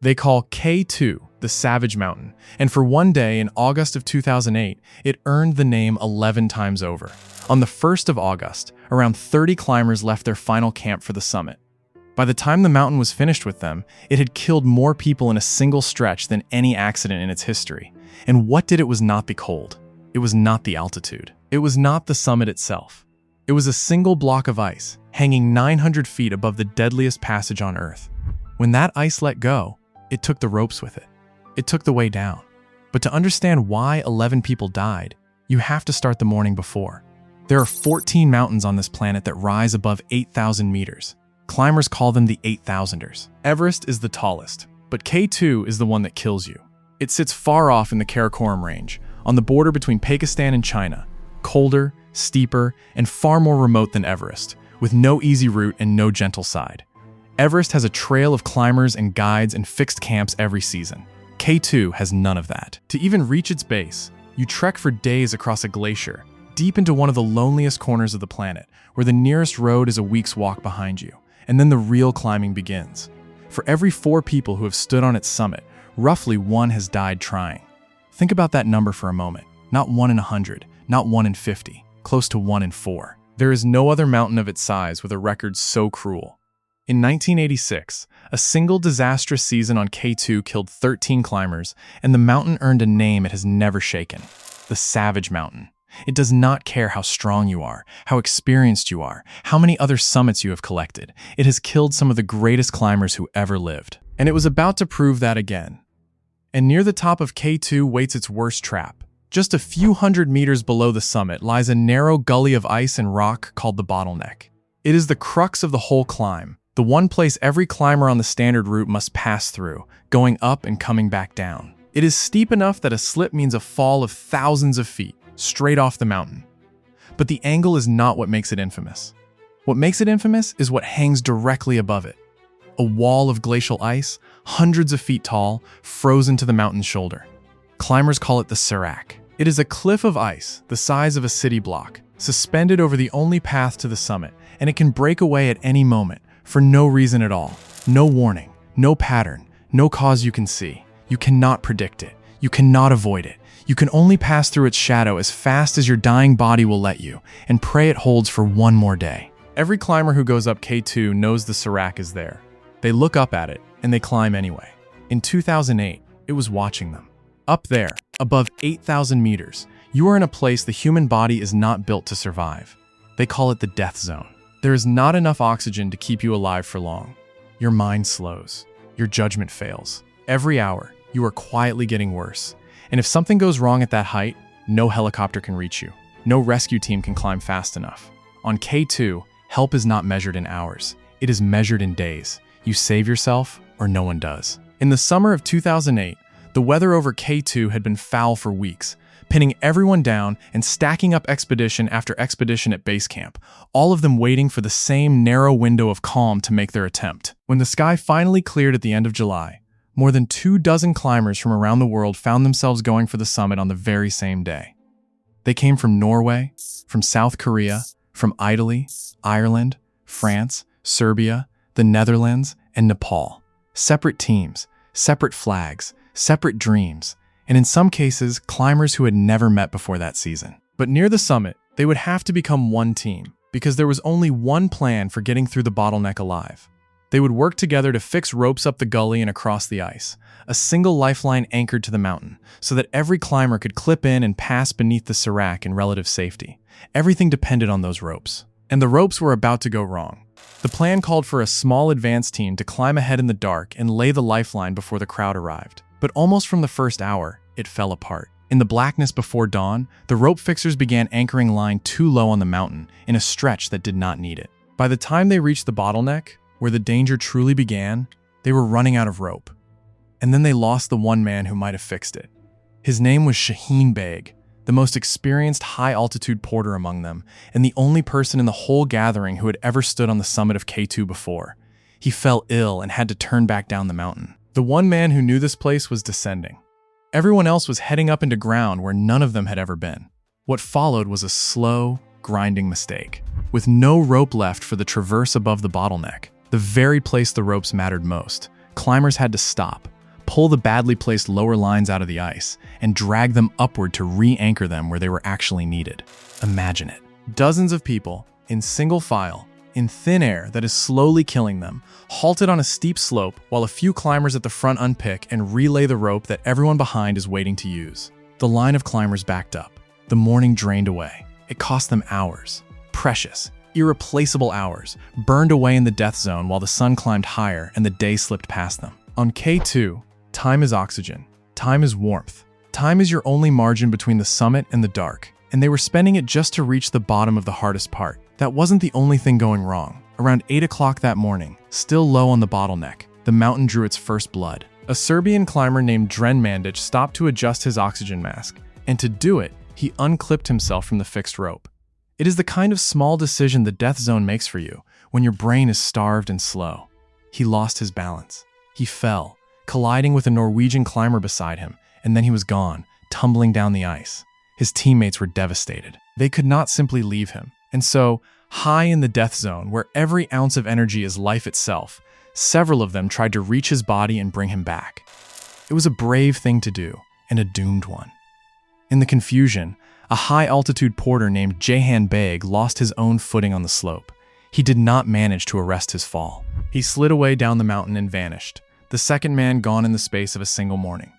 They call K2 the Savage Mountain, and for one day in August of 2008, it earned the name 11 times over. On the 1st of August, around 30 climbers left their final camp for the summit. By the time the mountain was finished with them, it had killed more people in a single stretch than any accident in its history. And what did it was not the cold? It was not the altitude. It was not the summit itself. It was a single block of ice, hanging 900 feet above the deadliest passage on Earth. When that ice let go, it took the ropes with it. It took the way down. But to understand why 11 people died, you have to start the morning before. There are 14 mountains on this planet that rise above 8,000 meters. Climbers call them the 8,000ers. Everest is the tallest, but K2 is the one that kills you. It sits far off in the Karakoram Range, on the border between Pakistan and China, colder, steeper, and far more remote than Everest, with no easy route and no gentle side. Everest has a trail of climbers and guides and fixed camps every season. K2 has none of that. To even reach its base, you trek for days across a glacier, deep into one of the loneliest corners of the planet, where the nearest road is a week's walk behind you, and then the real climbing begins. For every 4 people who have stood on its summit, roughly 1 has died trying. Think about that number for a moment. Not 1 in 100, not 1 in 50, close to 1 in 4. There is no other mountain of its size with a record so cruel. In 1986, a single disastrous season on K2 killed 13 climbers, and the mountain earned a name it has never shaken: the Savage Mountain. It does not care how strong you are, how experienced you are, how many other summits you have collected. It has killed some of the greatest climbers who ever lived. And it was about to prove that again. And near the top of K2 waits its worst trap. Just a few hundred meters below the summit lies a narrow gully of ice and rock called the Bottleneck. It is the crux of the whole climb, the one place every climber on the standard route must pass through, going up and coming back down. It is steep enough that a slip means a fall of thousands of feet, straight off the mountain. But the angle is not what makes it infamous. What makes it infamous is what hangs directly above it. A wall of glacial ice, hundreds of feet tall, frozen to the mountain's shoulder. Climbers call it the Serac. It is a cliff of ice, the size of a city block, suspended over the only path to the summit, and it can break away at any moment, for no reason at all. No warning, no pattern, no cause you can see. You cannot predict it. You cannot avoid it. You can only pass through its shadow as fast as your dying body will let you, and pray it holds for one more day. Every climber who goes up K2 knows the Serac is there. They look up at it, and they climb anyway. In 2008, it was watching them. Up there, above 8,000 meters, you are in a place the human body is not built to survive. They call it the death zone. There is not enough oxygen to keep you alive for long. Your mind slows. Your judgment fails. Every hour, you are quietly getting worse. And if something goes wrong at that height, no helicopter can reach you. No rescue team can climb fast enough. On K2, help is not measured in hours. It is measured in days. You save yourself, or no one does. In the summer of 2008, the weather over K2 had been foul for weeks, pinning everyone down and stacking up expedition after expedition at base camp, all of them waiting for the same narrow window of calm to make their attempt. When the sky finally cleared at the end of July, more than 24 climbers from around the world found themselves going for the summit on the very same day. They came from Norway, from South Korea, from Italy, Ireland, France, Serbia, the Netherlands, and Nepal. Separate teams, separate flags, separate dreams, and in some cases, climbers who had never met before that season. But near the summit, they would have to become one team, because there was only one plan for getting through the Bottleneck alive. They would work together to fix ropes up the gully and across the ice, a single lifeline anchored to the mountain, so that every climber could clip in and pass beneath the Serac in relative safety. Everything depended on those ropes. And the ropes were about to go wrong. The plan called for a small advance team to climb ahead in the dark and lay the lifeline before the crowd arrived. But almost from the first hour, it fell apart. In the blackness before dawn, the rope fixers began anchoring line too low on the mountain in a stretch that did not need it. By the time they reached the Bottleneck, where the danger truly began, they were running out of rope. And then they lost the one man who might have fixed it. His name was Shaheen Beg, the most experienced high-altitude porter among them, and the only person in the whole gathering who had ever stood on the summit of K2 before. He fell ill and had to turn back down the mountain. The one man who knew this place was descending. Everyone else was heading up into ground where none of them had ever been. What followed was a slow, grinding mistake. With no rope left for the traverse above the Bottleneck, the very place the ropes mattered most, Climbers had to stop, pull the badly placed lower lines out of the ice, and drag them upward to re-anchor them where they were actually needed. Imagine it. Dozens of people, in single file, in thin air that is slowly killing them, halted on a steep slope while a few climbers at the front unpick and relay the rope that everyone behind is waiting to use. The line of climbers backed up. The morning drained away. It cost them hours. Precious, irreplaceable hours, burned away in the death zone while the sun climbed higher and the day slipped past them. On K2, time is oxygen. Time is warmth. Time is your only margin between the summit and the dark, and they were spending it just to reach the bottom of the hardest part. That wasn't the only thing going wrong. Around 8 o'clock that morning, still low on the bottleneck, the mountain drew its first blood. A Serbian climber named Dren Mandic stopped to adjust his oxygen mask, and to do it, he unclipped himself from the fixed rope. It is the kind of small decision the death zone makes for you when your brain is starved and slow. He lost his balance. He fell, colliding with a Norwegian climber beside him, and then he was gone, tumbling down the ice. His teammates were devastated. They could not simply leave him. And so, high in the death zone, where every ounce of energy is life itself, several of them tried to reach his body and bring him back. It was a brave thing to do, and a doomed one. In the confusion, a high-altitude porter named Jehan Beg lost his own footing on the slope. He did not manage to arrest his fall. He slid away down the mountain and vanished, the second man gone in the space of a single morning.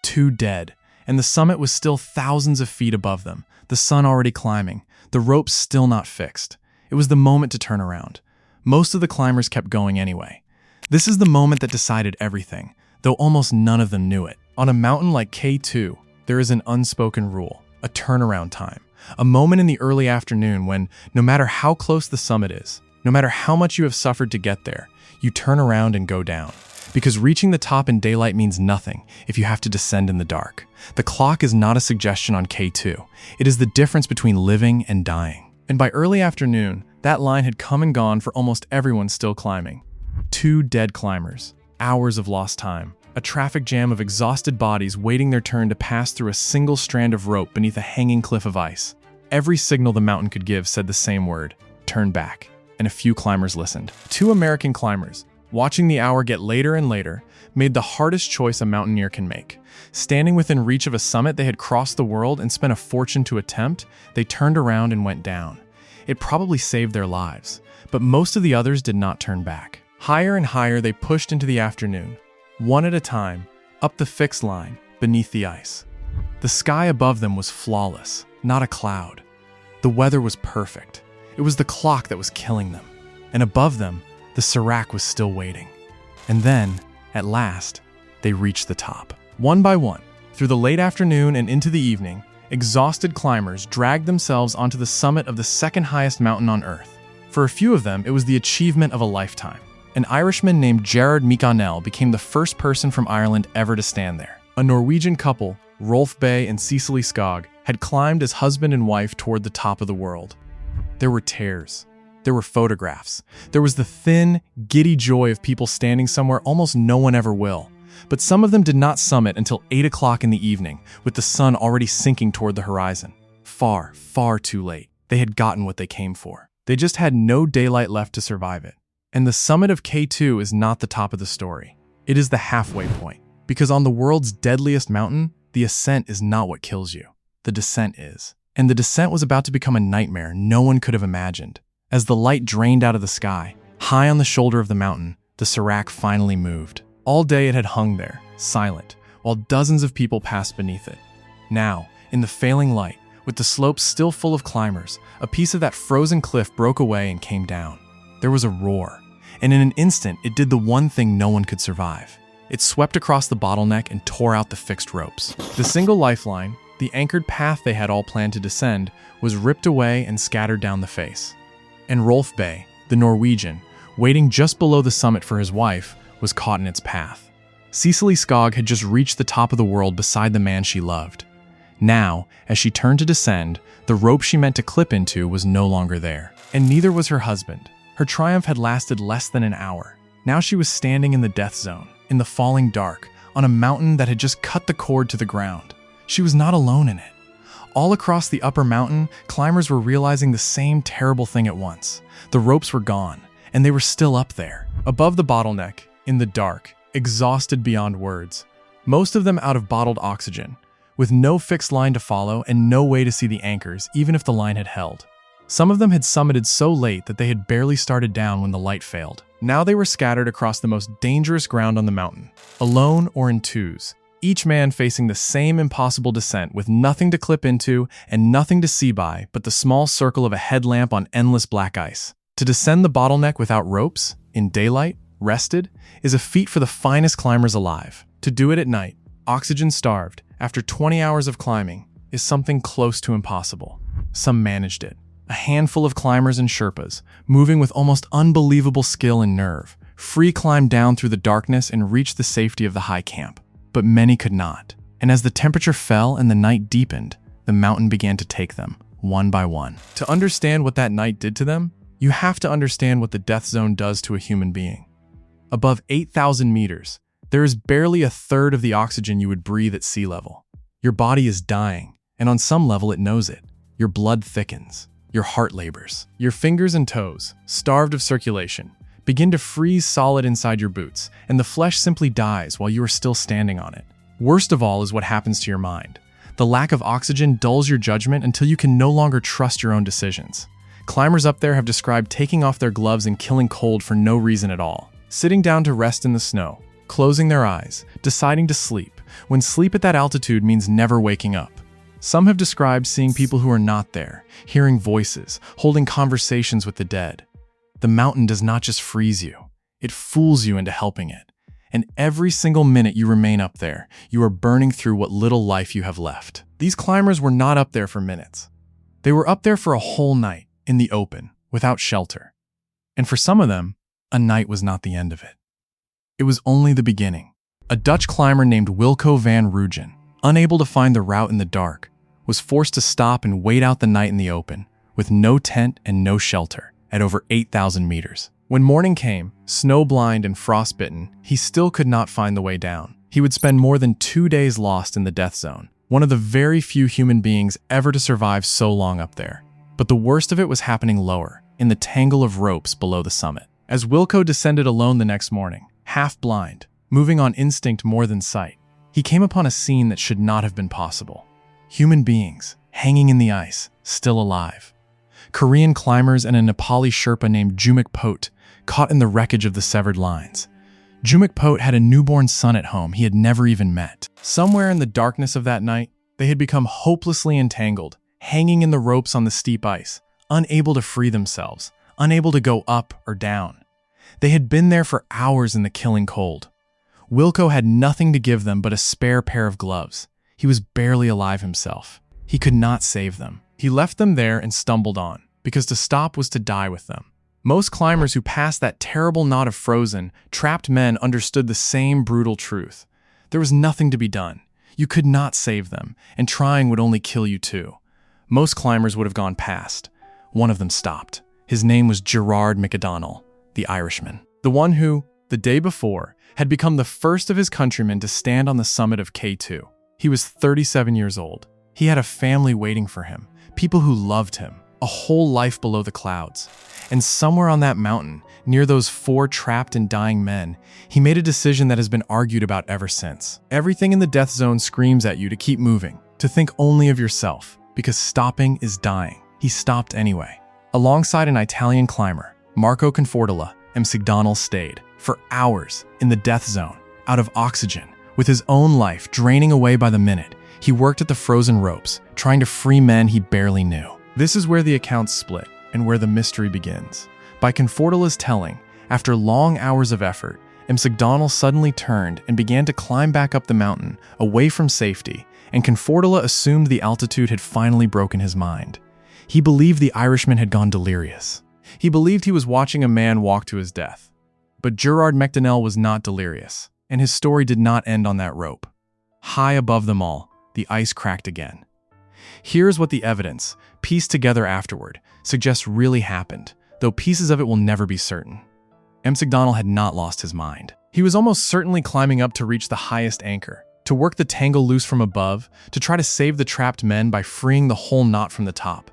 2 dead, and the summit was still thousands of feet above them, the sun already climbing, the ropes still not fixed. It was the moment to turn around. Most of the climbers kept going anyway. This is the moment that decided everything, though almost none of them knew it. On a mountain like K2, there is an unspoken rule, a turnaround time, a moment in the early afternoon when, no matter how close the summit is, no matter how much you have suffered to get there, you turn around and go down. Because reaching the top in daylight means nothing if you have to descend in the dark. The clock is not a suggestion on K2. It is the difference between living and dying. And by early afternoon, that line had come and gone for almost everyone still climbing. 2 dead climbers, hours of lost time, a traffic jam of exhausted bodies waiting their turn to pass through a single strand of rope beneath a hanging cliff of ice. Every signal the mountain could give said the same word, turn back, and a few climbers listened. 2 American climbers, watching the hour get later and later, made the hardest choice a mountaineer can make. Standing within reach of a summit they had crossed the world and spent a fortune to attempt, they turned around and went down. It probably saved their lives, but most of the others did not turn back. Higher and higher they pushed into the afternoon, one at a time, up the fixed line, beneath the ice. The sky above them was flawless, not a cloud. The weather was perfect. It was the clock that was killing them. And above them, the Serac was still waiting. And then, at last, they reached the top. One by one, through the late afternoon and into the evening, exhausted climbers dragged themselves onto the summit of the second highest mountain on Earth. For a few of them, it was the achievement of a lifetime. An Irishman named Gerard Mikael became the first person from Ireland ever to stand there. A Norwegian couple, Rolf Bay and Cecily Skog, had climbed as husband and wife toward the top of the world. There were tears. There were photographs. There was the thin, giddy joy of people standing somewhere almost no one ever will. But some of them did not summit until 8 o'clock in the evening, with the sun already sinking toward the horizon. Far, far too late. They had gotten what they came for. They just had no daylight left to survive it. And the summit of K2 is not the top of the story. It is the halfway point. Because on the world's deadliest mountain, the ascent is not what kills you. The descent is. And the descent was about to become a nightmare no one could have imagined. As the light drained out of the sky, high on the shoulder of the mountain, the Serac finally moved. All day it had hung there, silent, while dozens of people passed beneath it. Now, in the failing light, with the slopes still full of climbers, a piece of that frozen cliff broke away and came down. There was a roar, and in an instant it did the one thing no one could survive. It swept across the bottleneck and tore out the fixed ropes. The single lifeline, the anchored path they had all planned to descend, was ripped away and scattered down the face. And Rolf Bay, the Norwegian, waiting just below the summit for his wife, was caught in its path. Cecily Skog had just reached the top of the world beside the man she loved. Now, as she turned to descend, the rope she meant to clip into was no longer there. And neither was her husband. Her triumph had lasted less than an hour. Now she was standing in the death zone, in the falling dark, on a mountain that had just cut the cord to the ground. She was not alone in it. All across the upper mountain, climbers were realizing the same terrible thing at once. The ropes were gone, and they were still up there. Above the bottleneck, in the dark, exhausted beyond words, most of them out of bottled oxygen, with no fixed line to follow and no way to see the anchors, even if the line had held. Some of them had summited so late that they had barely started down when the light failed. Now they were scattered across the most dangerous ground on the mountain, alone or in twos, each man facing the same impossible descent with nothing to clip into and nothing to see by but the small circle of a headlamp on endless black ice. To descend the bottleneck without ropes, in daylight, rested, is a feat for the finest climbers alive. To do it at night, oxygen-starved, after 20 hours of climbing, is something close to impossible. Some managed it. A handful of climbers and Sherpas, moving with almost unbelievable skill and nerve, free climbed down through the darkness and reached the safety of the high camp. But many could not. And as the temperature fell and the night deepened, the mountain began to take them, one by one. To understand what that night did to them, you have to understand what the death zone does to a human being. Above 8,000 meters, there is barely a third of the oxygen you would breathe at sea level. Your body is dying, and on some level it knows it. Your blood thickens. Your heart labors. Your fingers and toes, starved of circulation, begin to freeze solid inside your boots, and the flesh simply dies while you are still standing on it. Worst of all is what happens to your mind. The lack of oxygen dulls your judgment until you can no longer trust your own decisions. Climbers up there have described taking off their gloves and killing cold for no reason at all. Sitting down to rest in the snow, closing their eyes, deciding to sleep, when sleep at that altitude means never waking up. Some have described seeing people who are not there, hearing voices, holding conversations with the dead. The mountain does not just freeze you, it fools you into helping it. And every single minute you remain up there, you are burning through what little life you have left. These climbers were not up there for minutes. They were up there for a whole night, in the open, without shelter. And for some of them, a night was not the end of it. It was only the beginning. A Dutch climber named Wilco van Rooyen, unable to find the route in the dark, was forced to stop and wait out the night in the open, with no tent and no shelter, at over 8,000 meters. When morning came, snow-blind and frostbitten, he still could not find the way down. He would spend more than 2 days lost in the death zone, one of the very few human beings ever to survive so long up there. But the worst of it was happening lower, in the tangle of ropes below the summit. As Wilco descended alone the next morning, half blind, moving on instinct more than sight, he came upon a scene that should not have been possible. Human beings, hanging in the ice, still alive. Korean climbers and a Nepali Sherpa named Jumik Pot, caught in the wreckage of the severed lines. Jumik Pot had a newborn son at home he had never even met. Somewhere in the darkness of that night, they had become hopelessly entangled, hanging in the ropes on the steep ice, unable to free themselves, unable to go up or down. They had been there for hours in the killing cold. Wilco had nothing to give them but a spare pair of gloves. He was barely alive himself. He could not save them. He left them there and stumbled on, because to stop was to die with them. Most climbers who passed that terrible knot of frozen, trapped men understood the same brutal truth. There was nothing to be done. You could not save them, and trying would only kill you too. Most climbers would have gone past. One of them stopped. His name was Gerard MacDonald, the Irishman. The one who, the day before, had become the first of his countrymen to stand on the summit of K2. He was 37 years old. He had a family waiting for him, people who loved him, a whole life below the clouds. And somewhere on that mountain, near those 4 trapped and dying men, he made a decision that has been argued about ever since. Everything in the death zone screams at you to keep moving, to think only of yourself, because stopping is dying. He stopped anyway. Alongside an Italian climber, Marco Confortola, MacDonald stayed, for hours, in the death zone, out of oxygen, with his own life draining away by the minute. He worked at the frozen ropes, trying to free men he barely knew. This is where the accounts split, and where the mystery begins. By Confortola's telling, after long hours of effort, MacDonald suddenly turned and began to climb back up the mountain, away from safety, and Confortola assumed the altitude had finally broken his mind. He believed the Irishman had gone delirious. He believed he was watching a man walk to his death. But Gerard MacDonald was not delirious, and his story did not end on that rope. High above them all, the ice cracked again. Here's what the evidence, pieced together afterward, suggests really happened, though pieces of it will never be certain. MacDonald had not lost his mind. He was almost certainly climbing up to reach the highest anchor, to work the tangle loose from above, to try to save the trapped men by freeing the whole knot from the top.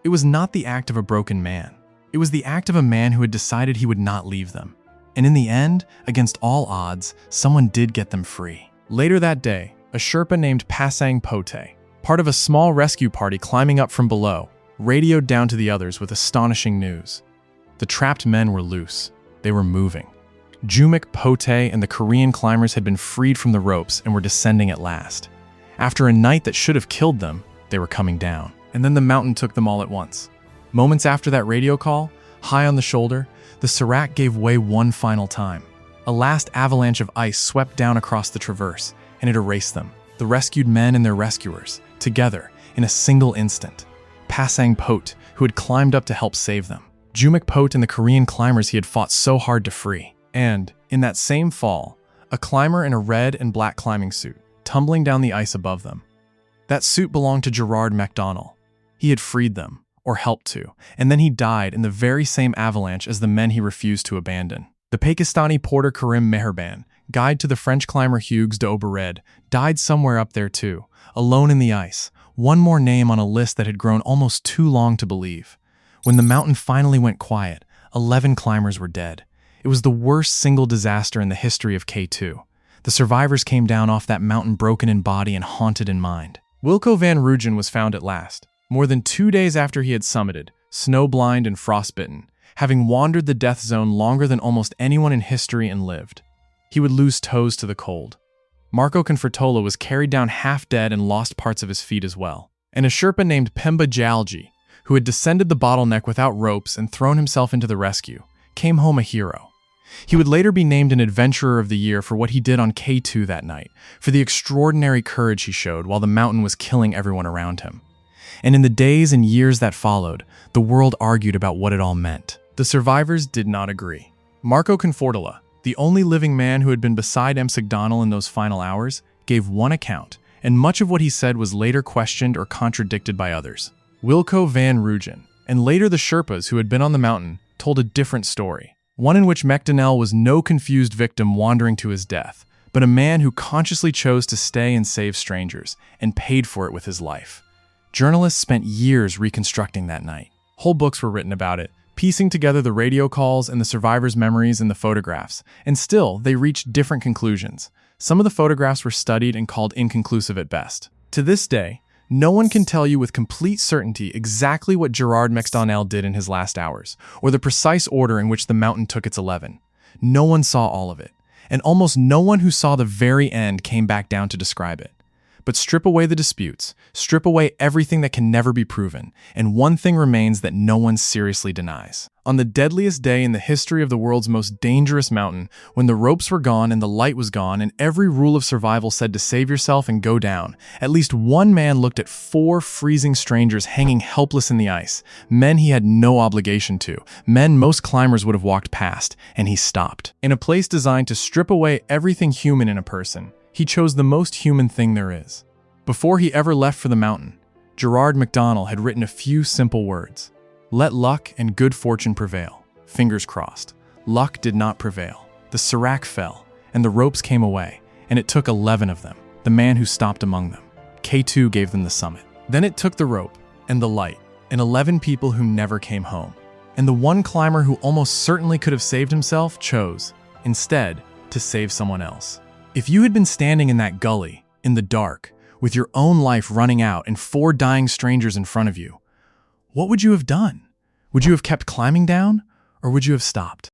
It was not the act of a broken man. It was the act of a man who had decided he would not leave them. And in the end, against all odds, someone did get them free. Later that day, a Sherpa named Pasang Pote, part of a small rescue party climbing up from below, radioed down to the others with astonishing news. The trapped men were loose. They were moving. Jumik, Pote, and the Korean climbers had been freed from the ropes and were descending at last. After a night that should have killed them, they were coming down. And then the mountain took them all at once. Moments after that radio call, high on the shoulder, the Serac gave way one final time. A last avalanche of ice swept down across the traverse, and it erased them, the rescued men and their rescuers, together in a single instant. Pasang Pote, who had climbed up to help save them. Jumik Pote and the Korean climbers he had fought so hard to free. And, in that same fall, a climber in a red and black climbing suit, tumbling down the ice above them. That suit belonged to Gerard MacDonald. He had freed them, or helped to, and then he died in the very same avalanche as the men he refused to abandon. The Pakistani porter Karim Meherban, guide to the French climber Hugues d'Obered, died somewhere up there too, alone in the ice, one more name on a list that had grown almost too long to believe. When the mountain finally went quiet, 11 climbers were dead. It was the worst single disaster in the history of K2. The survivors came down off that mountain broken in body and haunted in mind. Wilco van Rooyen was found at last, more than 2 days after he had summited, snow-blind and frostbitten, having wandered the death zone longer than almost anyone in history and lived. He would lose toes to the cold. Marco Confortola was carried down half dead and lost parts of his feet as well. And a Sherpa named Pemba Jalji, who had descended the bottleneck without ropes and thrown himself into the rescue, came home a hero. He would later be named an Adventurer of the Year for what he did on K2 that night, for the extraordinary courage he showed while the mountain was killing everyone around him. And in the days and years that followed, the world argued about what it all meant. The survivors did not agree. Marco Confortola, the only living man who had been beside M'Sogdonald in those final hours, gave one account, and much of what he said was later questioned or contradicted by others. Wilco van Rooyen, and later the Sherpas who had been on the mountain, told a different story. One in which MacDonald was no confused victim wandering to his death, but a man who consciously chose to stay and save strangers, and paid for it with his life. Journalists spent years reconstructing that night. Whole books were written about it, piecing together the radio calls and the survivors' memories and the photographs, and still, they reached different conclusions. Some of the photographs were studied and called inconclusive at best. To this day, no one can tell you with complete certainty exactly what Gerard MacDonald did in his last hours, or the precise order in which the mountain took its 11. No one saw all of it, and almost no one who saw the very end came back down to describe it. But strip away the disputes, strip away everything that can never be proven, and one thing remains that no one seriously denies. On the deadliest day in the history of the world's most dangerous mountain, when the ropes were gone and the light was gone and every rule of survival said to save yourself and go down, at least one man looked at 4 freezing strangers hanging helpless in the ice, men he had no obligation to, men most climbers would have walked past, and he stopped. In a place designed to strip away everything human in a person, he chose the most human thing there is. Before he ever left for the mountain, Gerard MacDonald had written a few simple words. Let luck and good fortune prevail. Fingers crossed. Luck did not prevail. The Serac fell, and the ropes came away, and it took 11 of them, the man who stopped among them. K2 gave them the summit. Then it took the rope, and the light, and 11 people who never came home. And the one climber who almost certainly could have saved himself chose, instead, to save someone else. If you had been standing in that gully, in the dark, with your own life running out and 4 dying strangers in front of you, what would you have done? Would you have kept climbing down, or would you have stopped?